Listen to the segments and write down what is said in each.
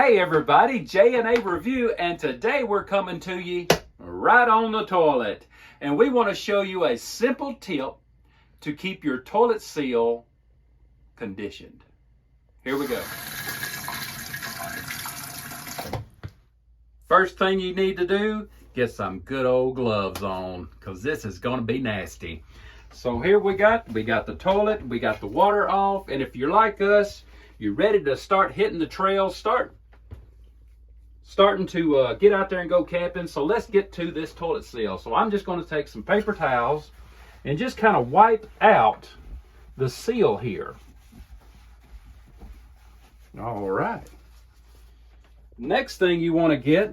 Hey everybody, Jandareview, and today we're coming to you right on the toilet. And we want to show you a simple tip to keep your toilet seal conditioned. Here we go. First thing you need to do, get some good old gloves on, because this is going to be nasty. So here we got the toilet, we got the water off, and if you're like us, you're ready to start hitting the trail, starting to get out there and go camping. So let's get to this toilet seal. So I'm just going to take some paper towels and just kind of wipe out the seal here. All right. Next thing you want to get,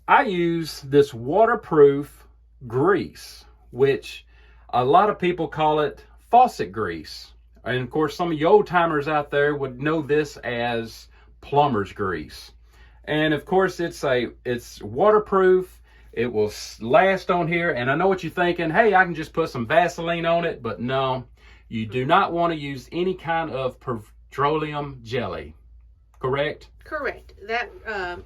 I use this waterproof grease, which a lot of people call it faucet grease. And of course, some of you old timers out there would know this as plumber's grease. And of course, it's waterproof. It will last on here. And I know what you're thinking, hey, I can just put some Vaseline on it. But no, you do not want to use any kind of petroleum jelly. Correct? Correct. That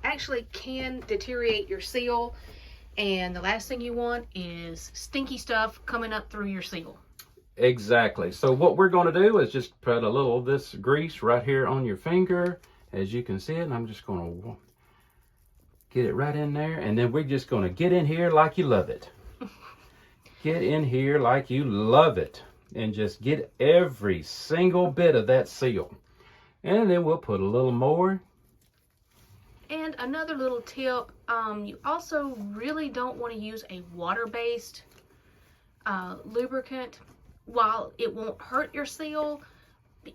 actually can deteriorate your seal. And the last thing you want is stinky stuff coming up through your seal. Exactly. So what we're going to do is just put a little of this grease right here on your finger, as you can see it. And I'm just going to get it right in there. And then we're just going to get in here like you love it. Get in here like you love it. And just get every single bit of that seal. And then we'll put a little more. And another little tip, you also really don't want to use a water-based lubricant. While it won't hurt your seal,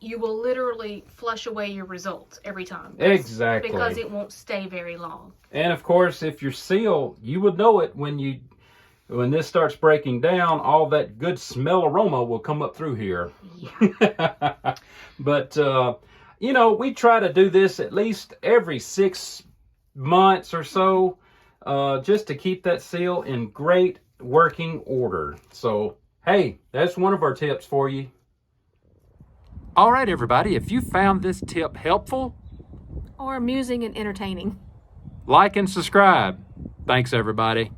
you will literally flush away your results every time. Exactly. Because it won't stay very long. And of course, if your seal, you would know it when this starts breaking down, all that good smell aroma will come up through here. Yeah. But, you know, we try to do this at least every 6 months or so, just to keep that seal in great working order. So, hey, that's one of our tips for you. All right, everybody, if you found this tip helpful Or amusing and entertaining. like and subscribe. Thanks, everybody.